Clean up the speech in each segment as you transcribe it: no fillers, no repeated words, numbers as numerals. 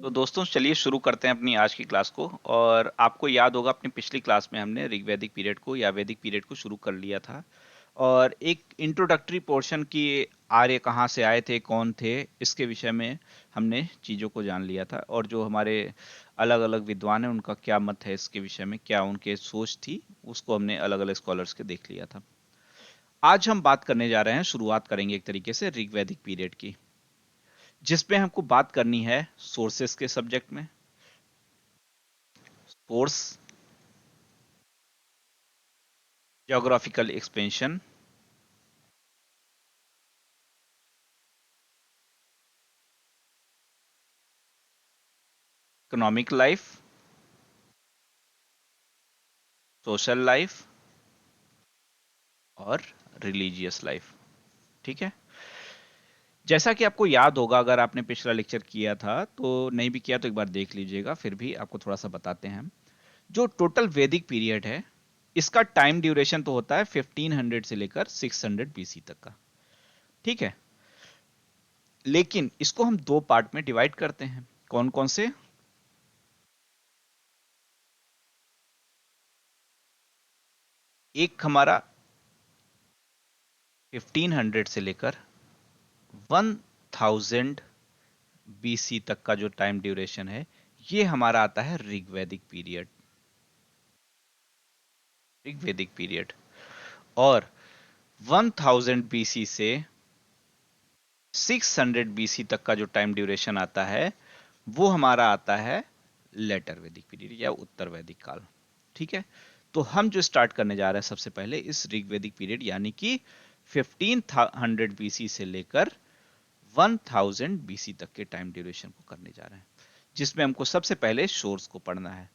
तो दोस्तों चलिए शुरू करते हैं अपनी आज की क्लास को। और आपको याद होगा अपनी पिछली क्लास में हमने ऋग्वैदिक पीरियड को या वैदिक पीरियड को शुरू कर लिया था और एक इंट्रोडक्टरी पोर्शन की आर्य कहाँ से आए थे, कौन थे, इसके विषय में हमने चीज़ों को जान लिया था। और जो हमारे अलग अलग विद्वान हैं उनका क्या मत है इसके विषय में, क्या उनके सोच थी, उसको हमने अलग अलग स्कॉलर्स के देख लिया था। आज हम बात करने जा रहे हैं, शुरुआत करेंगे एक तरीके से ऋग्वैदिक पीरियड की, जिसपे हमको बात करनी है सोर्सेस के सब्जेक्ट में। Source, geographical expansion, economic life, social life और रिलीजियस लाइफ। ठीक है। जैसा कि आपको याद होगा, अगर आपने पिछला लेक्चर किया था तो नहीं भी किया तो एक बार देख लीजिएगा, फिर भी आपको थोड़ा सा बताते हैं हम। जो टोटल वैदिक पीरियड है, इसका टाइम ड्यूरेशन तो होता है 1500 से लेकर 600 बीसी तक का। ठीक है। लेकिन इसको हम दो पार्ट में डिवाइड करते हैं। कौन कौन से? एक हमारा 1500 से लेकर 1000 बीसी तक का जो टाइम ड्यूरेशन है, ये हमारा आता है ऋग्वैदिक पीरियड। ऋग्वैदिक पीरियड। और 1000 बीसी से 600 बीसी तक का जो टाइम ड्यूरेशन आता है, वो हमारा आता है लेटर वैदिक पीरियड या उत्तर वैदिक काल। ठीक है। तो हम जो स्टार्ट करने जा रहे हैं सबसे पहले इस ऋग्वैदिक पीरियड यानी कि 1500 बीसी से लेकर 1000 बीसी तक के टाइम ड्यूरेशन को करने जा रहे हैं, जिसमें हमको सबसे पहले सोर्स को पढ़ना है।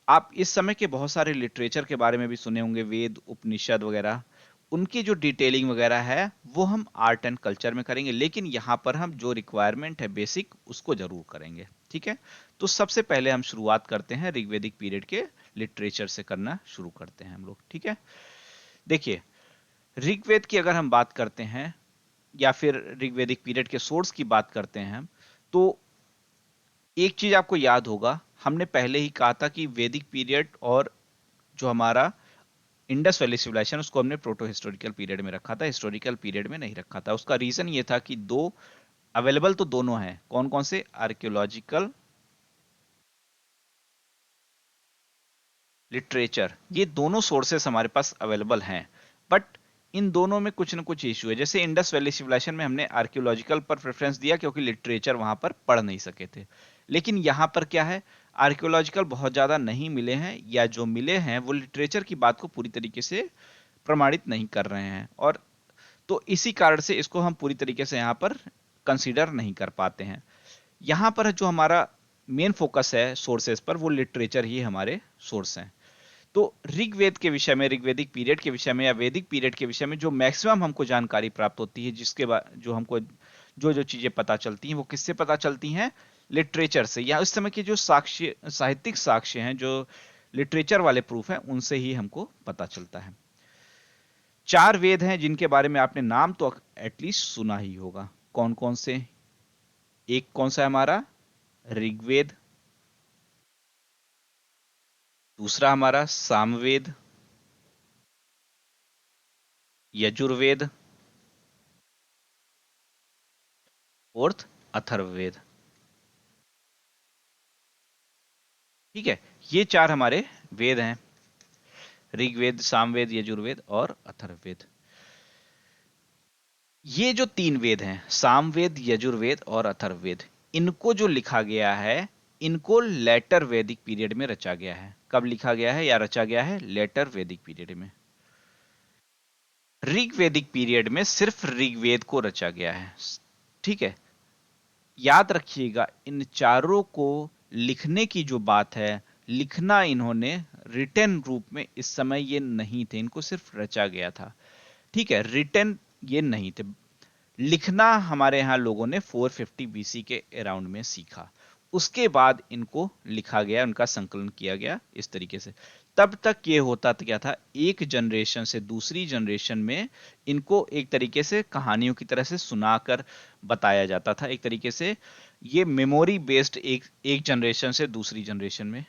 आप इस समय के बहुत सारे लिटरेचर के बारे में भी सुने होंगे, वेद, उपनिषद वगैरह। उनकी जो डिटेलिंग वगैरह है वो हम आर्ट एंड कल्चर में करेंगे, लेकिन यहाँ पर हम जो रिक्वायरमेंट है बेसिक, उसको जरूर करेंगे। ठीक है। तो सबसे पहले हम शुरुआत करते हैं ऋग्वैदिक पीरियड के लिटरेचर से, करना शुरू करते हैं हम लोग। ठीक है। देखिए, ऋग्वेद की अगर हम बात करते हैं या फिर ऋग्वैदिक पीरियड के सोर्स की बात करते हैं हम, तो एक चीज आपको याद होगा, हमने पहले ही कहा था कि वैदिक पीरियड और जो हमारा इंडस वैली सिविलाइजेशन, उसको हमने प्रोटो हिस्टोरिकल पीरियड में रखा था, हिस्टोरिकल पीरियड में नहीं रखा था। उसका रीजन ये था कि दो अवेलेबल तो दोनों हैं। कौन कौन से? आर्कियोलॉजिकल लिटरेचर, ये दोनों सोर्सेस हमारे पास अवेलेबल हैं। बट इन दोनों में कुछ ना कुछ इशू है। जैसे इंडस वैली सिविलाइजेशन में हमने आर्कियोलॉजिकल पर प्रेफरेंस दिया क्योंकि लिटरेचर वहां पर पढ़ नहीं सके थे। लेकिन यहां पर क्या है, आर्कियोलॉजिकल बहुत ज्यादा नहीं मिले हैं, या जो मिले हैं वो लिटरेचर की बात को पूरी तरीके से प्रमाणित नहीं कर रहे हैं। और तो इसी कारण से इसको हम पूरी तरीके से यहाँ पर कंसीडर नहीं कर पाते हैं। यहाँ पर जो हमारा मेन फोकस है सोर्सेस पर, वो लिटरेचर ही हमारे सोर्स हैं। तो ऋग्वेद के विषय में, ऋग्वैदिक पीरियड के विषय में या वैदिक पीरियड के विषय में जो मैक्सिमम हमको जानकारी प्राप्त होती है, जिसके बाद जो हमको जो जो चीजें पता चलती हैं, वो किससे पता चलती हैं? लिटरेचर से, या उस समय के जो साक्ष्य, साहित्यिक साक्ष्य हैं, जो लिटरेचर वाले प्रूफ हैं, उनसे ही हमको पता चलता है। चार वेद हैं जिनके बारे में आपने नाम तो एटलीस्ट सुना ही होगा। कौन कौन से? एक कौन सा है हमारा? ऋग्वेद। दूसरा हमारा सामवेद, यजुर्वेद, फोर्थ अथर्ववेद। ठीक है। ये चार हमारे वेद हैं, ऋग्वेद, सामवेद, यजुर्वेद और अथर्ववेद। ये जो तीन वेद हैं, सामवेद, यजुर्वेद और अथर्ववेद, इनको जो लिखा गया है, इनको लेटर वैदिक पीरियड में रचा गया है। कब लिखा गया है या रचा गया है? लेटर वैदिक पीरियड में। ऋग्वैदिक पीरियड में सिर्फ ऋग्वेद को रचा गया है। ठीक है। याद रखिएगा, इन चारों को लिखने की जो बात है, लिखना इन्होंने रिटन रूप में इस समय ये नहीं थे, इनको सिर्फ रचा गया था। ठीक है। रिटन ये नहीं थे। लिखना हमारे यहाँ लोगों ने 450 बीसी के अराउंड में सीखा। उसके बाद इनको लिखा गया, उनका संकलन किया गया इस तरीके से। तब तक ये होता क्या था, एक जनरेशन से दूसरी जनरेशन में इनको एक तरीके से कहानियों की तरह से सुनाकर बताया जाता था। एक तरीके से ये मेमोरी बेस्ड एक जनरेशन से दूसरी जनरेशन में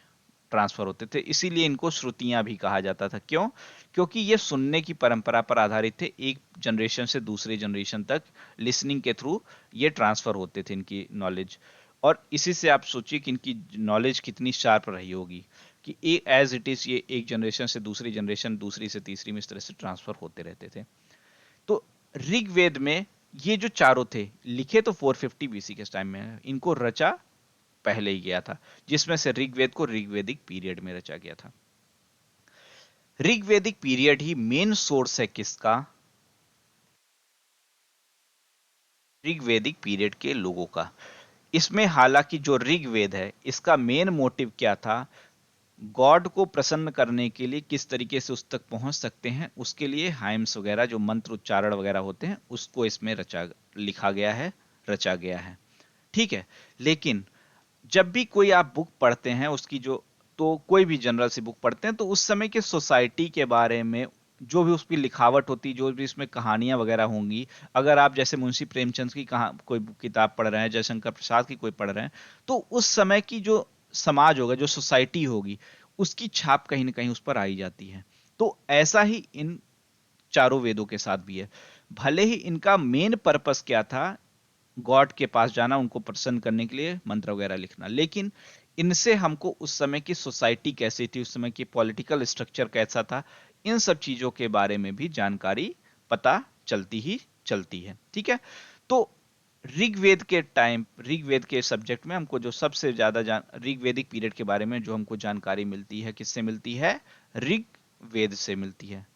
ट्रांसफर होते थे, इसीलिए इनको श्रुतियां भी कहा जाता था। क्यों? क्योंकि ये सुनने की परंपरा पर आधारित थे, एक जनरेशन से दूसरे जनरेशन तक लिसनिंग के थ्रू ये ट्रांसफर होते थे इनकी नॉलेज। और इसी से आप सोचिए कि इनकी नॉलेज कितनी शार्प रही होगी कि एज इट इज ये एक जनरेशन से दूसरी जनरेशन, दूसरी से तीसरी में इस तरह से ट्रांसफर होते रहते थे। तो ऋग्वेद में ये जो चारों थे, लिखे तो 450 बीसी के टाइम में है, इनको रचा पहले ही गया था, जिसमें से ऋग्वेद को ऋग्वेदिक पीरियड में रचा गया था। ऋग्वेदिक पीरियड ही मेन सोर्स है किसका? ऋग्वेदिक पीरियड के लोगों का। इसमें हालांकि जो ऋग्वेद है, इसका मेन मोटिव क्या था? गॉड को प्रसन्न करने के लिए किस तरीके से उस तक पहुंच सकते हैं, उसके लिए हाइम्स वगैरह जो मंत्र उच्चारण वगैरह होते हैं, उसको इसमें लिखा गया है, रचा गया है। ठीक है। लेकिन जब भी कोई आप बुक पढ़ते हैं उसकी जो, तो कोई भी जनरल सी बुक पढ़ते हैं तो उस समय के सोसाइटी के बारे में जो भी उसकी लिखावट होती, जो भी इसमें कहानियां वगैरह होंगी, अगर आप जैसे मुंशी प्रेमचंद की कहा कोई किताब पढ़ रहे हैं, जयशंकर प्रसाद की कोई पढ़ रहे हैं, तो उस समय की जो समाज होगा, जो सोसाइटी होगी, उसकी छाप कहीं ना कहीं उस पर आई जाती है। तो ऐसा ही इन चारों वेदों के साथ भी है। भले ही इनका मेन पर्पस क्या था, गॉड के पास जाना, उनको प्रसन्न करने के लिए मंत्र वगैरह लिखना, लेकिन इनसे हमको उस समय की सोसाइटी कैसी थी, उस समय की पॉलिटिकल स्ट्रक्चर कैसा था, इन सब चीजों के बारे में भी जानकारी पता चलती ही चलती है। ठीक है। तो ऋग्वेद के टाइम, ऋग्वेद के सब्जेक्ट में हमको जो सबसे ज्यादा ऋग्वेदिक पीरियड के बारे में जो हमको जानकारी मिलती है, किससे मिलती है? ऋग्वेद से मिलती है।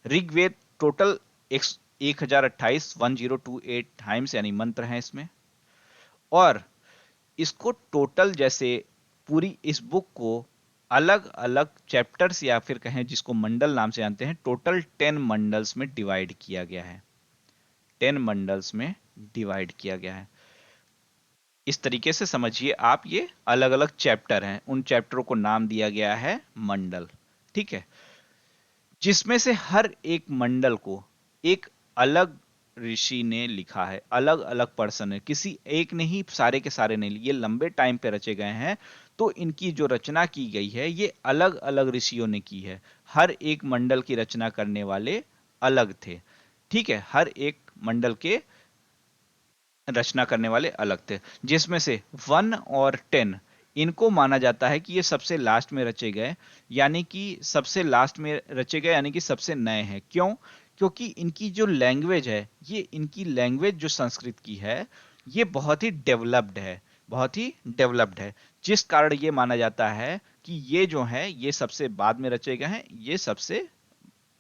ऋग्वेद टोटल 1028 1028 टाइम्स यानी मंत्र हैं इसमें। और इसको टोटल, जैसे पूरी इस बुक को अलग अलग चैप्टर्स या फिर कहें जिसको मंडल नाम से जानते हैं, टोटल 10 मंडल्स में डिवाइड किया गया है। 10 मंडल्स में डिवाइड किया गया है। इस तरीके से समझिए आप, ये अलग अलग चैप्टर हैं, उन चैप्टरों को नाम दिया गया है मंडल। ठीक है। जिसमें से हर एक मंडल को एक अलग ऋषि ने लिखा है, अलग अलग पर्सन है, किसी एक ने ही सारे के सारे नहीं, ये लंबे टाइम पे रचे गए हैं। तो इनकी जो रचना की गई है, ये अलग अलग ऋषियों ने की है। हर एक मंडल की रचना करने वाले अलग थे। ठीक है। हर एक मंडल के रचना करने वाले अलग थे, जिसमें से 1 और 10 इनको माना जाता है कि ये सबसे लास्ट में रचे गए, यानी कि सबसे लास्ट में रचे गए, यानी कि सबसे नए हैं। क्यों? क्योंकि इनकी जो लैंग्वेज है, ये इनकी लैंग्वेज जो संस्कृत की है, ये बहुत ही डेवलप्ड है, बहुत ही डेवलप्ड है, जिस कारण ये माना जाता है कि ये जो है, ये सबसे बाद में रचे गए हैं, ये सबसे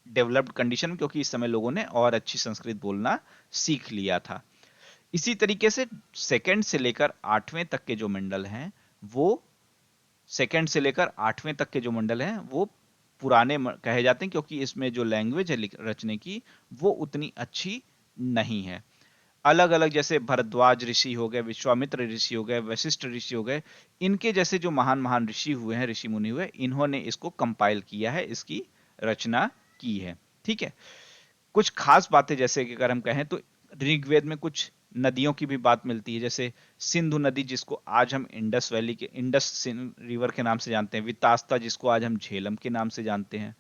डेवलप्ड कंडीशन में, क्योंकि इस समय लोगों ने और अच्छी संस्कृत बोलना सीख लिया था। इसी तरीके से सेकंड से लेकर 8वें तक के जो मंडल हैं, वो सेकंड से लेकर 8वें तक के जो मंडल हैं, वो पुराने कहे जाते हैं, क्योंकि इसमें जो लैंग्वेज है रचने की, वो उतनी अच्छी नहीं है। अलग अलग, जैसे भरद्वाज ऋषि हो गए, विश्वामित्र ऋषि हो गए, वशिष्ठ ऋषि हो गए, इनके जैसे जो महान महान ऋषि हुए हैं, ऋषि मुनि हुए, इन्होंने इसको कंपाइल किया है, इसकी रचना की है। ठीक है। कुछ खास बातें, जैसे कि अगर हम कहें तो ऋग्वेद में कुछ नदियों की भी बात मिलती है, जैसे सिंधु नदी, जिसको आज हम इंडस वैली के, इंडस रिवर के नाम से जानते हैं, वितास्ता जिसको आज हम झेलम के नाम से जानते हैं,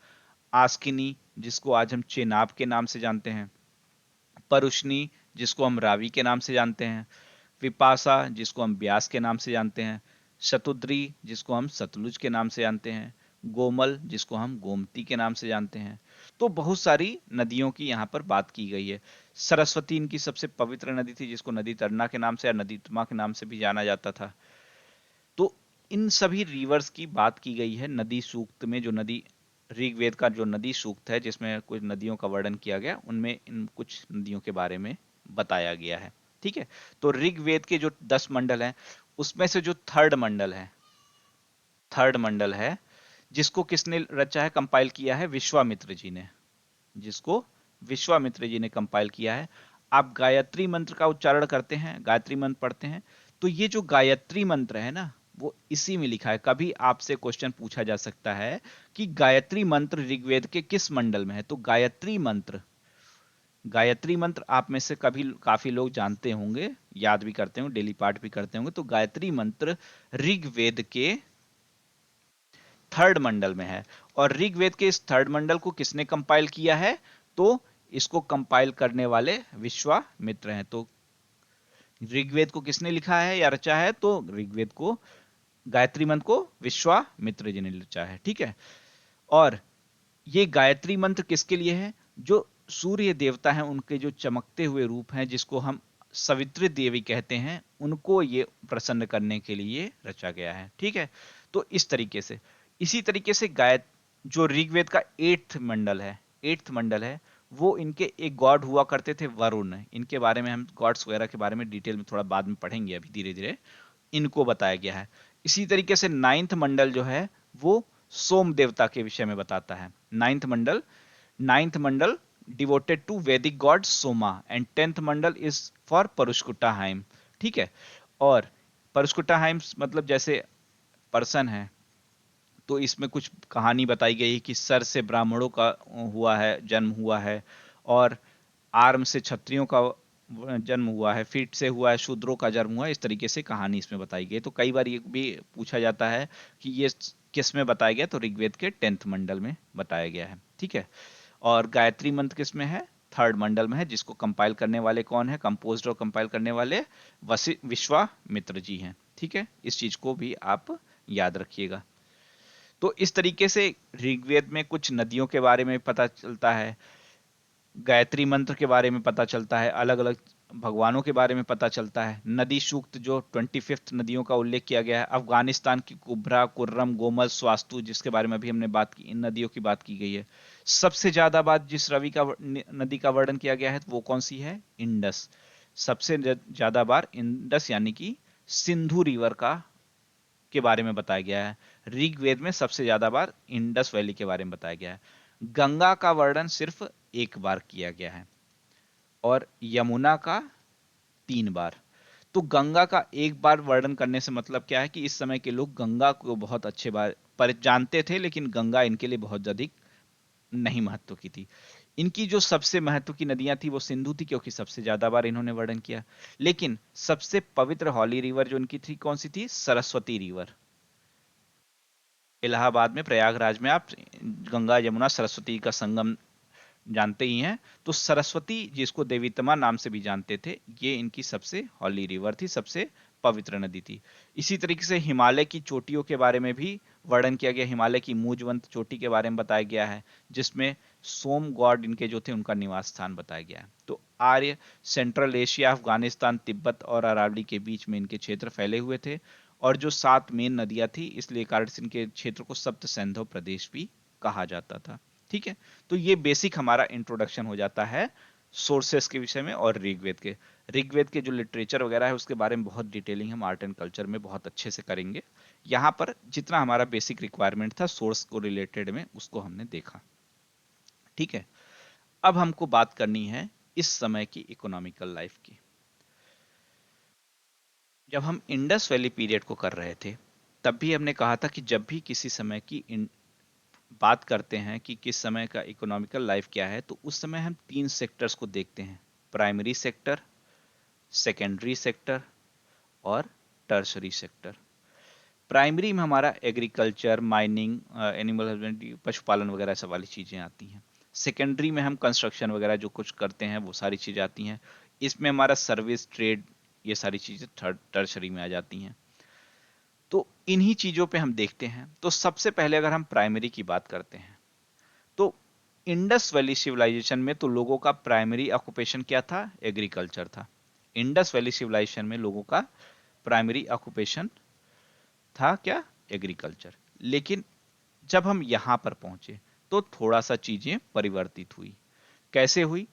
आस्किनी जिसको आज हम चेनाब के नाम से जानते हैं, परुष्णी जिसको हम रावी के नाम से जानते हैं, विपासा जिसको हम ब्यास के नाम से जानते हैं, शतुद्री जिसको हम सतलुज के नाम से जानते हैं, गोमल जिसको हम गोमती के नाम से जानते हैं। तो बहुत सारी नदियों की यहाँ पर बात की गई है। सरस्वती इनकी सबसे पवित्र नदी थी, जिसको नदी तरना के नाम से या नदी तुमा के नाम से भी जाना जाता था। तो इन सभी रिवर्स की बात की गई है नदी सूक्त में, जो नदी ऋग्वेद का जो नदी सूक्त है, जिसमें कुछ नदियों का वर्णन किया गया, उनमें इन कुछ नदियों के बारे में बताया गया है। ठीक है। तो ऋग्वेद के जो 10 मंडल हैं, उसमें से जो थर्ड मंडल है, जिसको किसने रचा है, कंपाइल किया है? विश्वामित्र जी ने। जिसको विश्वामित्र जी ने कंपाइल किया है। आप गायत्री मंत्र का उच्चारण करते हैं, गायत्री मंत्र पढ़ते हैं, तो ये जो गायत्री मंत्र है ना, वो इसी में लिखा है। कभी आपसे क्वेश्चन पूछा जा सकता है कि गायत्री मंत्र ऋग्वेद के किस मंडल में है, तो गायत्री मंत्र गायत्री मंत्र आप में से कभी काफी लोग जानते होंगे, याद भी करते होंगे, डेली पाठ भी करते होंगे। तो गायत्री मंत्र ऋग्वेद के थर्ड मंडल में है। और ऋग्वेद के इस थर्ड मंडल को किसने कंपाइल किया है? तो इसको कंपाइल करने वाले विश्वामित्र हैं। तो ऋग्वेद को किसने लिखा है या रचा है? तो ऋग्वेद को, गायत्री मंत्र को विश्वामित्र जी ने रचा है। ठीक है। और ये गायत्री मंत्र किसके लिए है? जो सूर्य देवता हैं, उनके जो चमकते हुए रूप हैं, जिसको हम सवित्री देवी कहते हैं, उनको ये प्रसन्न करने के लिए रचा गया है। ठीक है। तो इस तरीके से, इसी तरीके से जो ऋग्वेद का एट्थ मंडल है, वो इनके एक गॉड हुआ करते थे, वरुण। इनके बारे में हम गॉड्स वगैरह के बारे में डिटेल में थोड़ा बाद में पढ़ेंगे, अभी धीरे धीरे इनको बताया गया है। इसी तरीके से नाइन्थ मंडल जो है वो सोम देवता के विषय में बताता है। Ninth mandal devoted to Vedic god Soma, and tenth mandal is for परुष्कुटाहाइम। ठीक है। और परुष्कुटाहाइम मतलब जैसे पर्सन है, तो इसमें कुछ कहानी बताई गई कि सर से ब्राह्मणों का जन्म हुआ है, और आर्म से क्षत्रियों का जन्म हुआ है, फीट से हुआ है शूद्रों का जन्म हुआ है। इस तरीके से कहानी इसमें बताई गई। तो कई बार ये भी पूछा जाता है कि ये किस में बताया गया? तो ऋग्वेद के 10th मंडल में बताया गया है। ठीक है। और गायत्री मंत्र किस में है? थर्ड मंडल में है, जिसको कंपाइल करने वाले कौन है? कंपोज्ड और कंपाइल करने वाले विश्वामित्र जी हैं। ठीक है। इस चीज को भी आप याद रखिएगा। तो इस तरीके से ऋग्वेद में कुछ नदियों के बारे में पता चलता है, गायत्री मंत्र के बारे में पता चलता है, अलग अलग भगवानों के बारे में पता चलता है। नदी सूक्त जो 25th नदियों का उल्लेख किया गया है, अफगानिस्तान की कुब्रा, कुर्रम, गोमल, स्वास्तु, जिसके बारे में अभी हमने बात की, इन नदियों की बात की गई है। सबसे ज्यादा बात जिस नदी का वर्णन किया गया है वो कौन सी है? इंडस। सबसे ज्यादा बार इंडस यानी कि सिंधु रिवर का के बारे में बताया गया है। ऋग्वेद में सबसे ज्यादा बार इंडस वैली के बारे में बताया गया है। गंगा का वर्णन सिर्फ एक बार किया गया है, और यमुना का 3 बार। तो गंगा का एक बार वर्णन करने से मतलब क्या है? कि इस समय के लोग गंगा को बहुत अच्छे बार पर जानते थे, लेकिन गंगा इनके लिए बहुत अधिक नहीं महत्व की थी। इनकी जो सबसे महत्व की नदियां थी वो सिंधु थी, क्योंकि सबसे ज्यादा बार इन्होंने वर्णन किया। लेकिन सबसे पवित्र हॉली रिवर जो इनकी थी, कौन सी थी? सरस्वती रिवर। इलाहाबाद में, प्रयागराज में आप गंगा यमुना सरस्वती का संगम जानते ही हैं। तो सरस्वती, जिसको देवीतमा नाम से भी जानते थे, ये इनकी सबसे हॉली रिवर थी, सबसे पवित्र नदी थी। इसी तरीके से हिमालय की चोटियों के बारे में भी वर्णन किया गया। हिमालय की मूजवंत चोटी के बारे में बताया गया है, जिसमें सोम गॉड इनके जो थे उनका निवास स्थान बताया गया है। तो आर्य, सेंट्रल एशिया, अफगानिस्तान, तिब्बत और अरावली के बीच में इनके क्षेत्र फैले हुए थे। और जो 7 मेन नदियां थी, इसलिए कारण से इनके क्षेत्र को सप्त सैंधव प्रदेश भी कहा जाता था। ठीक है। तो ये बेसिक हमारा इंट्रोडक्शन हो जाता है सोर्सेस के विषय में। और ऋग्वेद के जो लिटरेचर वगैरह है उसके बारे में बहुत डिटेलिंग हम आर्ट एंड कल्चर में बहुत अच्छे से करेंगे। यहाँ पर जितना हमारा बेसिक रिक्वायरमेंट था सोर्स को रिलेटेड में, उसको हमने देखा। ठीक है। अब हमको बात करनी है इस समय की इकोनॉमिकल लाइफ की। जब हम इंडस वैली पीरियड को कर रहे थे, तब भी हमने कहा था कि जब भी किसी समय की बात करते हैं कि किस समय का इकोनॉमिकल लाइफ क्या है, तो उस समय हम 3 सेक्टर्स को देखते हैं: प्राइमरी सेक्टर, सेकेंडरी सेक्टर और टर्शरी सेक्टर। प्राइमरी में हमारा एग्रीकल्चर, माइनिंग, एनिमल हस्बेंड्री, पशुपालन वगैरह सब वाली चीजें आती हैं। सेकेंडरी में हम कंस्ट्रक्शन वगैरह जो कुछ करते हैं वो सारी चीजें आती हैं। इसमें हमारा सर्विस, ट्रेड, ये सारी चीजें थर्ड टर्शरी में आ जाती हैं। तो इन्हीं चीजों पे हम देखते हैं। तो सबसे पहले अगर हम प्राइमरी की बात करते हैं, तो इंडस वैली सिविलाइजेशन में तो लोगों का प्राइमरी ऑक्यूपेशन क्या था? एग्रीकल्चर था। इंडस वैली सिविलाइजेशन में लोगों का प्राइमरी ऑक्यूपेशन था क्या? एग्रीकल्चर। लेकिन जब हम यहां पर पहुंचे तो थोड़ा सा चीजें परिवर्तित हुई। कैसे हुई?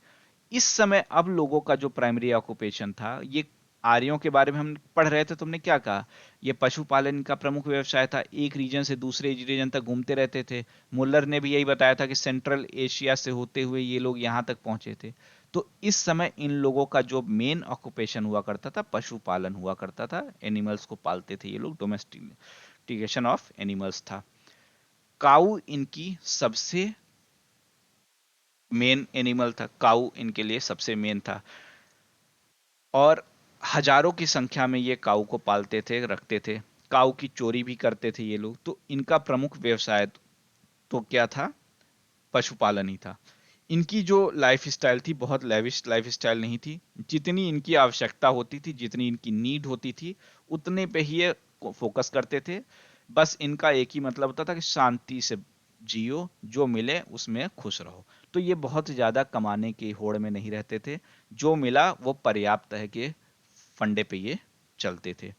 इस समय अब लोगों का जो प्राइमरी ऑक्यूपेशन था, ये आर्यों के बारे में हम पढ़ रहे थे, तुमने क्या कहा? ये पशुपालन का प्रमुख व्यवसाय था, एक रीजन से दूसरे रीजन तक घूमते रहते थे। मुल्लर ने भी यही बताया था कि सेंट्रल एशिया से होते हुए ये लोग यहाँ तक पहुंचे थे। तो इस समय इन लोगों का जो मेन ऑक्यूपेशन हुआ करता था, पशुपालन हुआ करता था। एनिमल्स को पालते थे ये लोग, डोमेस्टिकेशन ऑफ एनिमल्स था। काऊ इनकी सबसे मेन एनिमल था, काऊ इनके लिए सबसे मेन था। और हजारों की संख्या में ये काऊ को पालते थे, रखते थे। काऊ की चोरी भी करते थे ये लोग। तो इनका प्रमुख व्यवसाय तो क्या था? पशुपालन ही था। इनकी जो लाइफ स्टाइल थी बहुत लेविश लाइफ स्टाइल नहीं थी। जितनी इनकी आवश्यकता होती थी, जितनी इनकी नीड होती थी, उतने पे ही ये फोकस करते थे। बस इनका एक ही मतलब होता था कि शांति से जियो, जो मिले उसमें खुश रहो। तो ये बहुत ज्यादा कमाने की होड़ में नहीं रहते थे। जो मिला वो पर्याप्त है कि फंडे पे ये चलते थे।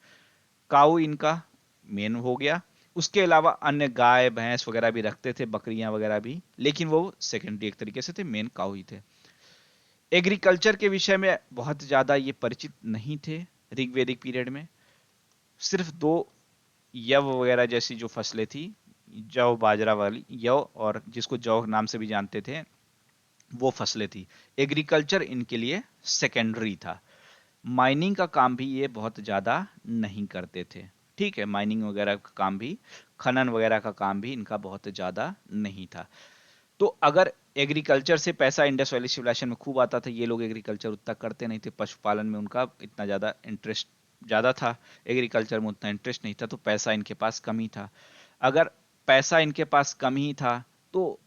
काऊ इनका मेन हो गया। उसके अलावा अन्य गाय भैंस वगैरह भी रखते थे, बकरियां वगैरह भी, लेकिन वो सेकेंडरी एक तरीके से थे, मेन काऊ ही थे। एग्रीकल्चर के विषय में बहुत ज्यादा ये परिचित नहीं थे ऋग्वेदिक पीरियड में। सिर्फ दो यव वगैरह जैसी जो फसलें थी, जौ बाजरा वाली यव, और जिसको जौ नाम से भी जानते थे, वो फसलें थी। एग्रीकल्चर इनके लिए सेकेंडरी था। माइनिंग का काम भी ये बहुत ज़्यादा नहीं करते थे। ठीक है, माइनिंग वगैरह का काम भी, खनन वगैरह का काम भी इनका बहुत ज़्यादा नहीं था। तो अगर एग्रीकल्चर से पैसा इंडस वैली सिविलाइजेशन में खूब आता था, ये लोग एग्रीकल्चर उतना करते नहीं थे। पशुपालन में उनका इतना ज़्यादा इंटरेस्ट ज़्यादा था, एग्रीकल्चर में उतना इंटरेस्ट नहीं था, तो पैसा इनके पास कम ही था। अगर पैसा इनके पास कम ही था तो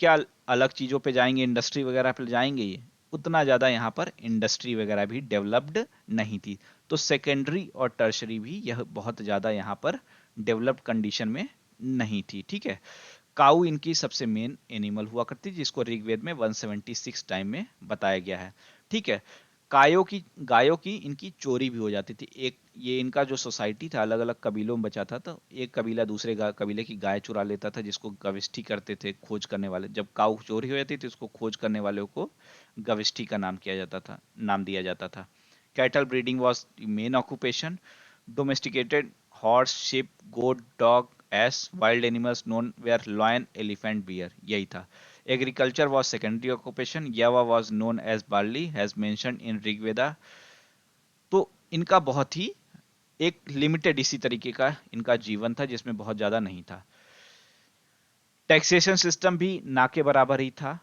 क्या अलग चीज़ों पे जाएंगे, इंडस्ट्री वगैरह पे जाएंगे? ये उतना ज़्यादा यहाँ पर इंडस्ट्री वगैरह भी डेवलप्ड नहीं थी। तो सेकेंडरी और टर्शरी भी यह बहुत ज़्यादा यहाँ पर डेवलप्ड कंडीशन में नहीं थी। ठीक है, काऊ इनकी सबसे मेन एनिमल हुआ करती, जिसको ऋग्वेद में 176 टाइम में बताया गया है। ठीक है, गायों की इनकी चोरी भी हो जाती थी। एक ये इनका जो सोसाइटी था अलग अलग कबीलों में बचा था, तो एक कबीला दूसरे कबीले की गाय चुरा लेता था, जिसको गविष्ठी कहते थे, खोज करने वाले। जब काऊ चोरी हो जाती थी, उसको खोज करने वालों को गविष्ठी का नाम दिया जाता था। Cattle breeding was main occupation. Domesticated horse, sheep, goat, dog, ass, wild animals known were lion, elephant, bear, यही था। Agriculture was secondary occupation. Java was known as barley, as mentioned in Rigveda. तो इनका बहुत ही एक limited इसी तरीके का इनका जीवन था, जिसमें बहुत ज्यादा नहीं था। टैक्सेशन सिस्टम भी ना के बराबर ही था।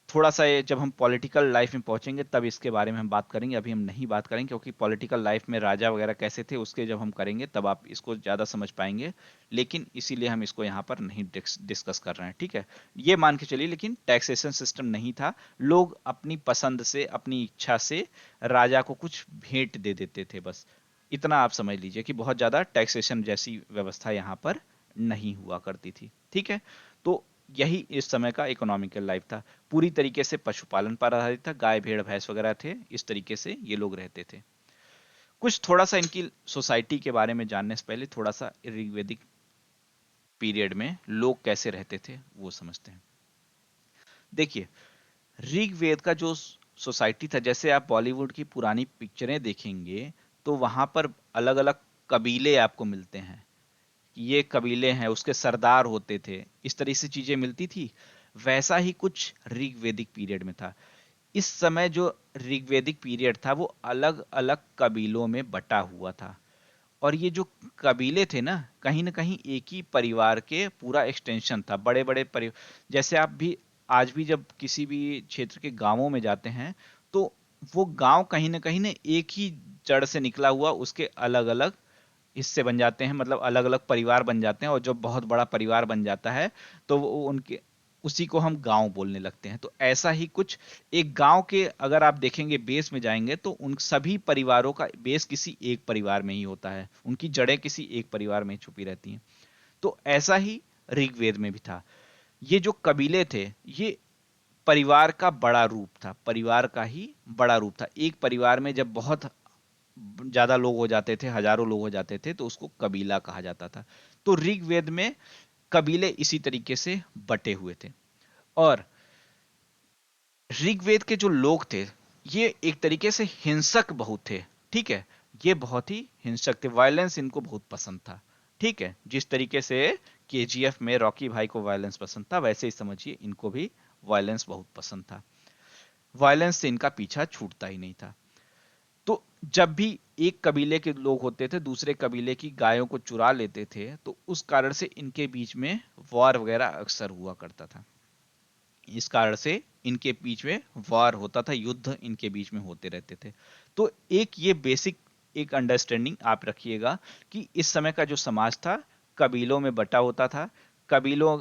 थोड़ा सा ये जब हम पॉलिटिकल लाइफ में पहुंचेंगे तब इसके बारे में हम बात करेंगे, अभी हम नहीं बात करेंगे, क्योंकि पॉलिटिकल लाइफ में राजा वगैरह कैसे थे उसके जब हम करेंगे तब आप इसको ज़्यादा समझ पाएंगे। लेकिन इसीलिए हम इसको यहाँ पर नहीं डिस्कस कर रहे हैं। ठीक है, ये मान के चलिए, लेकिन टैक्सेशन सिस्टम नहीं था। लोग अपनी पसंद से, अपनी इच्छा से राजा को कुछ भेंट दे देते थे, बस इतना आप समझ लीजिए कि बहुत ज़्यादा टैक्सेशन जैसी व्यवस्था यहाँ पर नहीं हुआ करती थी। ठीक है, तो यही इस समय का इकोनॉमिकल लाइफ था। पूरी तरीके से पशुपालन पर आधारित था, गाय भेड़ भैंस वगैरह थे, इस तरीके से ये लोग रहते थे। कुछ थोड़ा सा इनकी सोसाइटी के बारे में जानने से पहले थोड़ा सा ऋग्वेदिक पीरियड में लोग कैसे रहते थे वो समझते हैं। देखिए, ऋग्वेद का जो सोसाइटी था, जैसे आप बॉलीवुड की पुरानी पिक्चरें देखेंगे तो वहां पर अलग अलग कबीले आपको मिलते हैं। ये कबीले हैं, उसके सरदार होते थे, इस तरह से चीजें मिलती थी। वैसा ही कुछ ऋग्वेदिक पीरियड में था। इस समय जो ऋग्वेदिक पीरियड था वो अलग अलग कबीलों में बटा हुआ था। और ये जो कबीले थे ना कहीं एक ही परिवार के पूरा एक्सटेंशन था, बड़े बड़े परिवार। जैसे आप भी आज भी जब किसी भी क्षेत्र के गांवों में जाते हैं तो वो गांव कहीं ना एक ही जड़ से निकला हुआ उसके अलग अलग हिस्से बन जाते हैं, मतलब अलग अलग परिवार बन जाते हैं। और जब बहुत बड़ा परिवार बन जाता है तो वो उनके उसी को हम गांव बोलने लगते हैं। तो ऐसा ही कुछ एक गांव के अगर आप देखेंगे बेस में जाएंगे तो उन सभी परिवारों का बेस किसी एक परिवार में ही होता है, उनकी जड़ें किसी एक परिवार में ही छुपी रहती हैं। तो ऐसा ही ऋग्वेद में भी था। ये जो कबीले थे ये परिवार का बड़ा रूप था, परिवार का ही बड़ा रूप था। एक परिवार में जब बहुत ज्यादा लोग हो जाते थे, हजारों लोग हो जाते थे, तो उसको कबीला कहा जाता था। तो ऋग्वेद में कबीले इसी तरीके से बटे हुए थे। और ऋग्वेद के जो लोग थे ये एक तरीके से हिंसक बहुत थे। ठीक है, ये बहुत ही हिंसक थे, वायलेंस इनको बहुत पसंद था। ठीक है, जिस तरीके से केजीएफ में रॉकी भाई को वायलेंस पसंद था, वैसे ही समझिए इनको भी वायलेंस बहुत पसंद था। वायलेंस से इनका पीछा छूटता ही नहीं था। तो जब भी एक कबीले के लोग होते थे दूसरे कबीले की गायों को चुरा लेते थे, तो उस कारण से इनके बीच में वॉर वगैरह अक्सर हुआ करता था। इस कारण से इनके बीच में वार होता था, युद्ध इनके बीच में होते रहते थे। तो एक ये बेसिक एक अंडरस्टैंडिंग आप रखिएगा कि इस समय का जो समाज था कबीलों में बटा होता था, कबीलों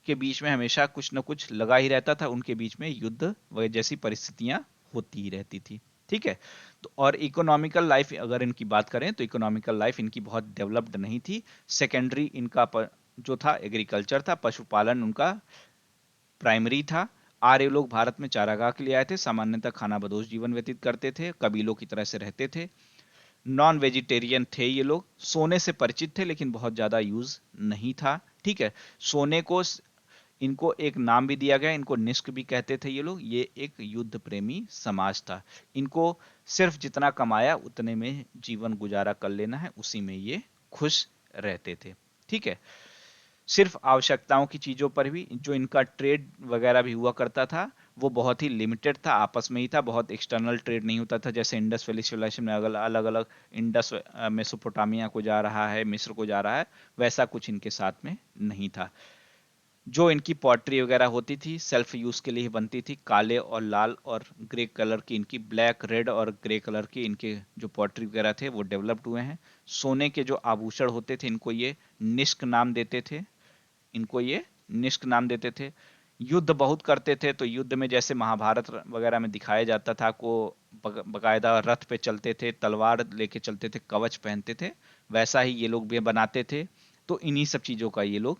के बीच में हमेशा कुछ न कुछ लगा ही रहता था, उनके बीच में युद्ध वगैरह जैसी परिस्थितियां होती ही रहती थी। ठीक है। तो और इकोनॉमिकल लाइफ अगर इनकी बात करें तो इकोनॉमिकल लाइफ इनकी बहुत डेवलप्ड नहीं थी। सेकेंडरी इनका जो था एग्रीकल्चर था, पशुपालन उनका प्राइमरी था। आर्य लोग भारत में चारागाह के लिए आए थे, सामान्यतः खानाबदोश जीवन व्यतीत करते थे, कबीलों की तरह से रहते थे। नॉन वेजिटेरियन थे ये लोग, सोने से परिचित थे लेकिन बहुत ज्यादा यूज नहीं था। ठीक है। सोने को इनको एक नाम भी दिया गया, इनको निष्क भी कहते थे ये लोग। ये एक युद्ध प्रेमी समाज था। इनको सिर्फ जितना कमाया उतने में जीवन गुजारा कर लेना है, उसी में ये खुश रहते थे। ठीक है। सिर्फ आवश्यकताओं की चीजों पर भी जो इनका ट्रेड वगैरह भी हुआ करता था वो बहुत ही लिमिटेड था, आपस में ही था, बहुत एक्सटर्नल ट्रेड नहीं होता था। जैसे इंडस वैली सिविलाइजेशन में अलग अलग इंडस मेसोपोटामिया को जा रहा है, मिस्र को जा रहा है, वैसा कुछ इनके साथ में नहीं था। जो इनकी पॉटरी वगैरह होती थी सेल्फ यूज के लिए बनती थी, काले और लाल और ग्रे कलर की इनकी, ब्लैक रेड और ग्रे कलर की इनके जो पॉटरी वगैरह थे वो डेवलप्ड हुए हैं। सोने के जो आभूषण होते थे इनको ये निष्क नाम देते थे, इनको ये निष्क नाम देते थे। युद्ध बहुत करते थे, तो युद्ध में जैसे महाभारत वगैरह में दिखाया जाता था को बकायदा रथ पे चलते थे, तलवार लेके चलते थे, कवच पहनते थे, वैसा ही ये लोग भी बनाते थे। तो इन्हीं सब चीजों का ये लोग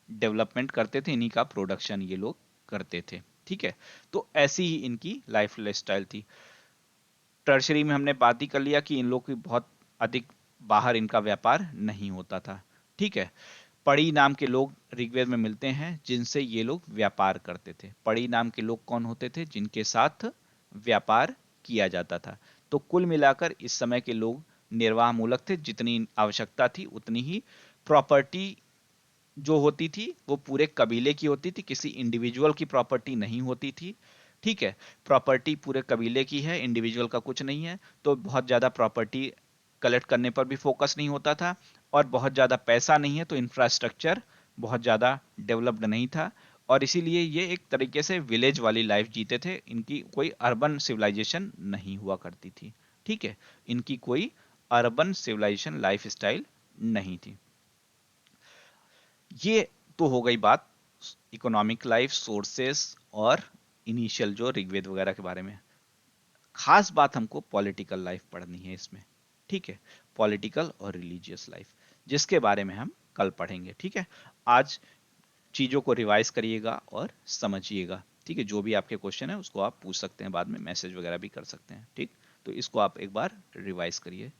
डेवलपमेंट करते थे, इन्हीं का प्रोडक्शन ये लोग करते थे। ठीक है। तो ऐसी ही इनकी लाइफ स्टाइल थी। टर्शरी में हमने बात ही कर लिया कि इन लोग की बहुत अधिक बाहर इनका व्यापार नहीं होता था। ठीक है। पड़ी नाम के लोग ऋग्वेद में मिलते हैं जिनसे ये लोग व्यापार करते थे। पड़ी नाम के लोग कौन होते थे? जिनके साथ व्यापार किया जाता था। तो कुल मिलाकर इस समय के लोग निर्वाह मूलक थे, जितनी आवश्यकता थी उतनी ही। प्रॉपर्टी जो होती थी वो पूरे कबीले की होती थी, किसी इंडिविजुअल की प्रॉपर्टी नहीं होती थी। ठीक है। प्रॉपर्टी पूरे कबीले की है, इंडिविजुअल का कुछ नहीं है। तो बहुत ज्यादा प्रॉपर्टी कलेक्ट करने पर भी फोकस नहीं होता था, और बहुत ज्यादा पैसा नहीं है तो इंफ्रास्ट्रक्चर बहुत ज्यादा डेवलप्ड नहीं था। और इसीलिए ये एक तरीके से विलेज वाली लाइफ जीते थे, इनकी कोई अर्बन सिविलाइजेशन नहीं हुआ करती थी। ठीक है। इनकी कोई अर्बन सिविलाइजेशन लाइफ स्टाइल नहीं थी। ये तो हो गई बात इकोनॉमिक लाइफ, सोर्सेस और इनिशियल जो ऋग्वेद वगैरह के बारे में। खास बात हमको पॉलिटिकल लाइफ पढ़नी है इसमें। ठीक है। पॉलिटिकल और रिलीजियस लाइफ, जिसके बारे में हम कल पढ़ेंगे। ठीक है। आज चीजों को रिवाइज करिएगा और समझिएगा। ठीक है। जो भी आपके क्वेश्चन है उसको आप पूछ सकते हैं, बाद में मैसेज वगैरह भी कर सकते हैं। ठीक। तो इसको आप एक बार रिवाइज करिए।